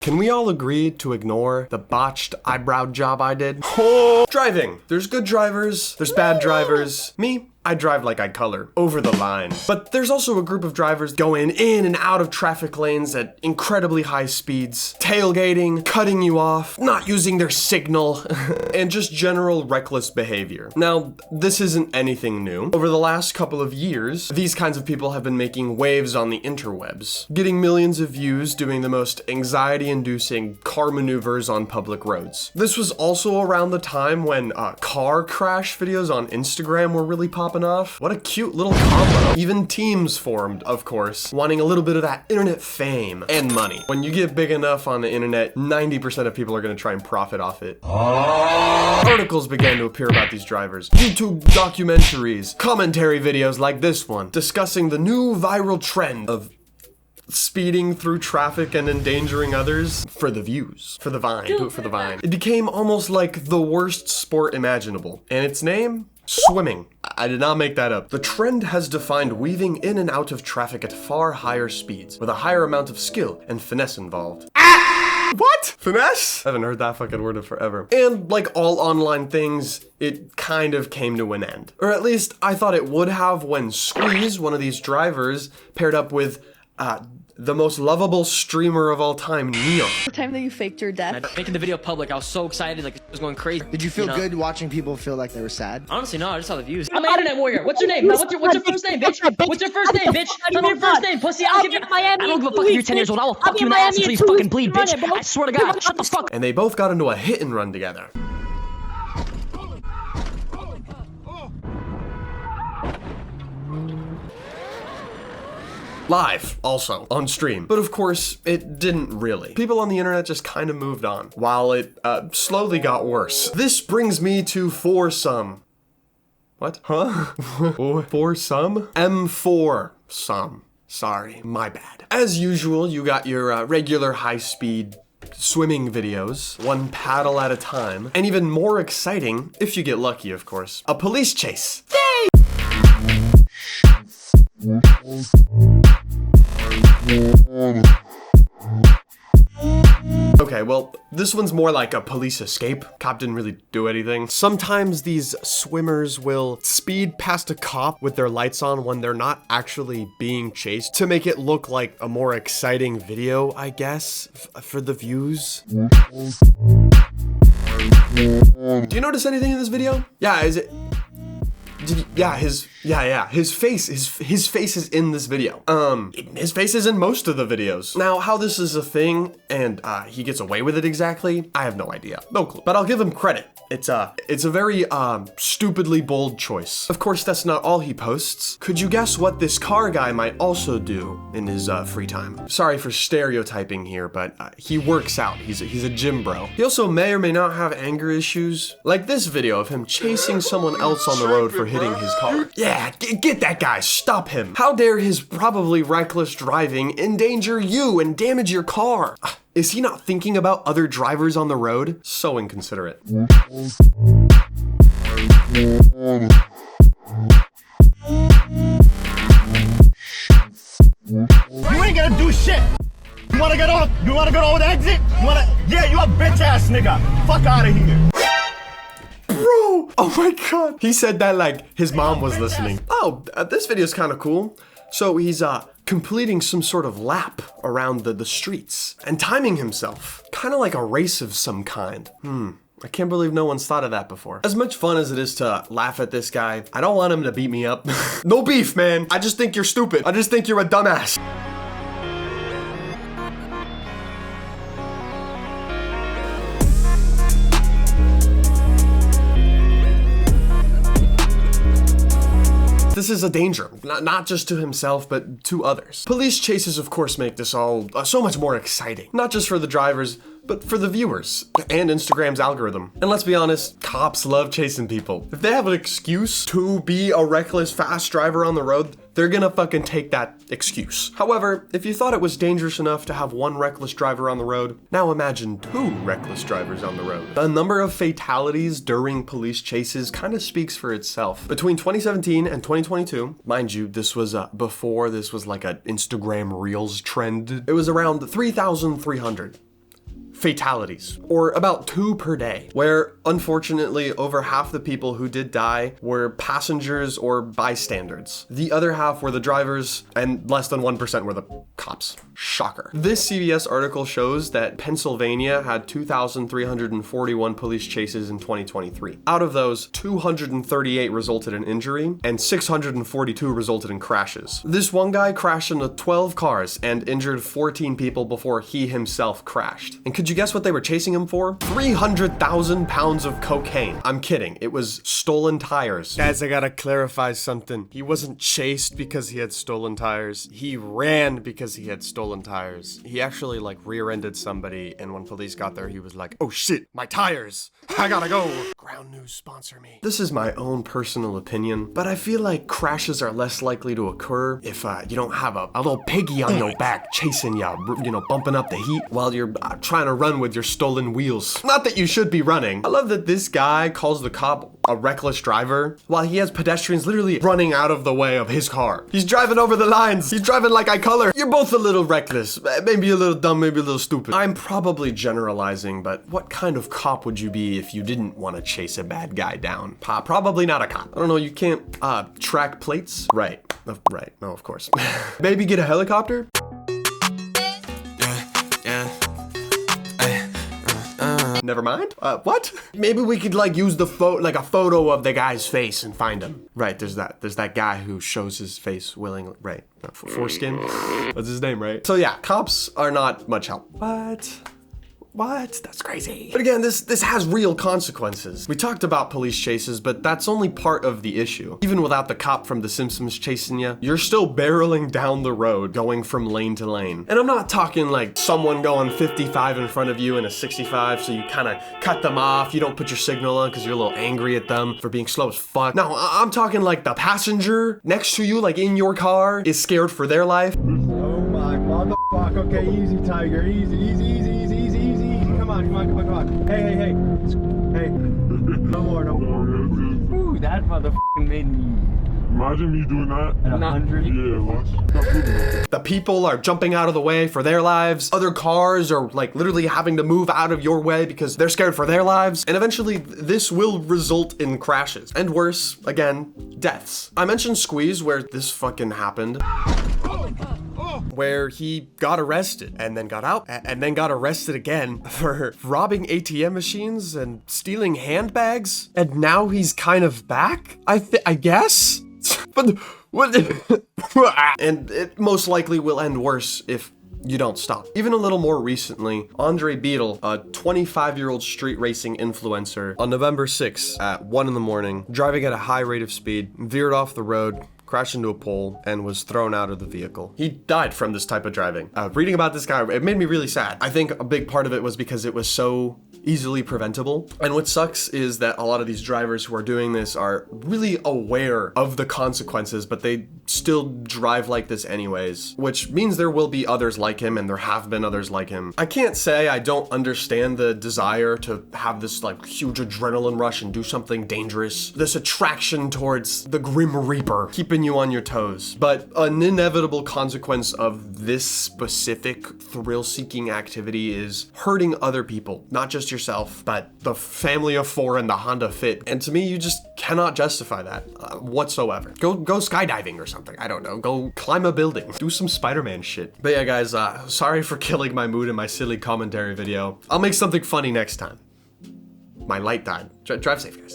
Can we all agree to ignore the botched eyebrow job I did? Oh, driving. There's good drivers, there's bad drivers. Me, I drive like I color, over the line. But there's also a group of drivers going in and out of traffic lanes at incredibly high speeds, tailgating, cutting you off, not using their signal, and just general reckless behavior. Now, this isn't anything new. Over the last couple of years, these kinds of people have been making waves on the interwebs, getting millions of views doing the most anxiety-inducing car maneuvers on public roads. This was also around the time when car crash videos on Instagram were really popular. Off. What a cute little combo. Even teams formed, of course, wanting a little bit of that internet fame and money. When you get big enough on the internet, 90% of people are gonna try and profit off it. Articles began to appear about these drivers, YouTube documentaries, commentary videos like this one, discussing the new viral trend of speeding through traffic and endangering others for the views, for the vine, do it for the vine. It became almost like the worst sport imaginable, and its name? Swimming. I did not make that up. The trend has defined weaving in and out of traffic at far higher speeds, with a higher amount of skill and finesse involved. What? Finesse? I haven't heard that fucking word in forever. And like all online things, it kind of came to an end. Or at least I thought it would have when Squeeze, one of these drivers, paired up with the most lovable streamer of all time, Neon. The time that you faked your death. Making the video public, I was so excited, like it was going crazy. Did you feel good watching people feel like they were sad? Honestly, no, I just saw the views. I'm an internet warrior. What's your name? No, what's your first name, bitch? What's your first name, bitch? Tell me your first name, pussy. I don't give a fuck if you're 10 years old. I will fuck you in the ass until you fucking bleed, bitch. I swear to God, shut the fuck. And they both got into a hit and run together. Live, also, on stream. But of course, it didn't really. People on the internet just kind of moved on, while it slowly got worse. This brings me to foursome. What? Huh? Foursome? M4 some. Sorry, my bad. As usual, you got your regular high-speed swimming videos, one paddle at a time, and even more exciting, if you get lucky, of course, a police chase. Yay! Okay, well, this one's more like a police escape. Cop didn't really do anything. Sometimes these swimmers will speed past a cop with their lights on when they're not actually being chased to make it look like a more exciting video, I guess, for the views. Do you notice anything in this video? Yeah, is it... His face is in this video. His face is in most of the videos. Now, how this is a thing and he gets away with it exactly, I have no idea, no clue. But I'll give him credit. It's a very stupidly bold choice. Of course, that's not all he posts. Could you guess what this car guy might also do in his free time? Sorry for stereotyping here, but he works out. He's a gym bro. He also may or may not have anger issues, like this video of him chasing someone else on the road for hitting his car. Yeah, get that guy, stop him. How dare his probably reckless driving endanger you and damage your car? Is he not thinking about other drivers on the road? So inconsiderate. You ain't gonna do shit. You wanna get off? You wanna go over the exit? Yeah, you a bitch ass nigga. Fuck out of here. Bro, oh my God. He said that like his mom was listening. Oh, this video's kind of cool. So he's completing some sort of lap around the streets and timing himself. Kind of like a race of some kind. I can't believe no one's thought of that before. As much fun as it is to laugh at this guy, I don't want him to beat me up. No beef, man. I just think you're stupid. I just think you're a dumbass. This is a danger, not just to himself, but to others. Police chases, of course, make this all so much more exciting. Not just for the drivers, but for the viewers and Instagram's algorithm. And let's be honest, cops love chasing people. If they have an excuse to be a reckless, fast driver on the road, they're gonna fucking take that excuse. However, if you thought it was dangerous enough to have one reckless driver on the road, now imagine two reckless drivers on the road. The number of fatalities during police chases kind of speaks for itself. Between 2017 and 2022, mind you, this was before this was like an Instagram Reels trend, it was around 3,300. fatalities, or about 2 per day, where unfortunately over half the people who did die were passengers or bystanders. The other half were the drivers, and less than 1% were the cops. Shocker. This CBS article shows that Pennsylvania had 2,341 police chases in 2023. Out of those, 238 resulted in injury, and 642 resulted in crashes. This one guy crashed into 12 cars and injured 14 people before he himself crashed. And could you guess what they were chasing him for? 300,000 pounds of cocaine. I'm kidding. It was stolen tires. Guys, I gotta clarify something. He wasn't chased because he had stolen tires. He ran because he had stolen tires. He actually like rear-ended somebody, and when police got there, he was like, oh shit, my tires. I gotta go. Ground News, sponsor me. This is my own personal opinion, but I feel like crashes are less likely to occur if you don't have a little piggy on your back chasing you, bumping up the heat while you're trying to run with your stolen wheels. Not that you should be running. I love that this guy calls the cop a reckless driver while he has pedestrians literally running out of the way of his car. He's driving over the lines. He's driving like I color. You're both a little reckless, maybe a little dumb, maybe a little stupid. I'm probably generalizing, but what kind of cop would you be if you didn't want to chase a bad guy down? Probably not a cop. I don't know, you can't track plates? Right. Right. No, of course. Maybe get a helicopter? Never mind. What? Maybe we could like use the a photo of the guy's face and find him. Right, there's that guy who shows his face willingly. Right. Foreskin? What's his name, right? So yeah, cops are not much help. What? That's crazy. But again, this has real consequences. We talked about police chases, but that's only part of the issue. Even without the cop from The Simpsons chasing you, you're still barreling down the road, going from lane to lane. And I'm not talking like someone going 55 in front of you in a 65, so you kind of cut them off. You don't put your signal on because you're a little angry at them for being slow as fuck. No, I'm talking like the passenger next to you, like in your car, is scared for their life. Oh my motherfucker. Okay, easy, Tiger. Easy. Come on. Hey. No more. Ooh, that motherfucking made me. Imagine me doing that at 100. Yeah, the people are jumping out of the way for their lives. Other cars are like literally having to move out of your way because they're scared for their lives. And eventually this will result in crashes. And worse, again, deaths. I mentioned Squeeze where this fucking happened. Where he got arrested and then got out and then got arrested again for robbing ATM machines and stealing handbags. And now he's kind of back, I guess? But what? And it most likely will end worse if you don't stop. Even a little more recently, Andre Beetle, a 25-year-old street racing influencer, on November 6th at 1 in the morning, driving at a high rate of speed, veered off the road, crashed into a pole, and was thrown out of the vehicle. He died from this type of driving. Reading about this guy, it made me really sad. I think a big part of it was because it was so easily preventable. And what sucks is that a lot of these drivers who are doing this are really aware of the consequences, but they still drive like this anyways, which means there will be others like him, and there have been others like him. I can't say I don't understand the desire to have this like huge adrenaline rush and do something dangerous, this attraction towards the Grim Reaper, keeping you on your toes. But an inevitable consequence of this specific thrill-seeking activity is hurting other people, not just yourself, but the family of 4 and the Honda Fit. And to me, you just cannot justify that whatsoever. Go skydiving or something. I don't know. Go climb a building. Do some Spider-Man shit. But yeah, guys, sorry for killing my mood in my silly commentary video. I'll make something funny next time. My light died. Drive safe, guys.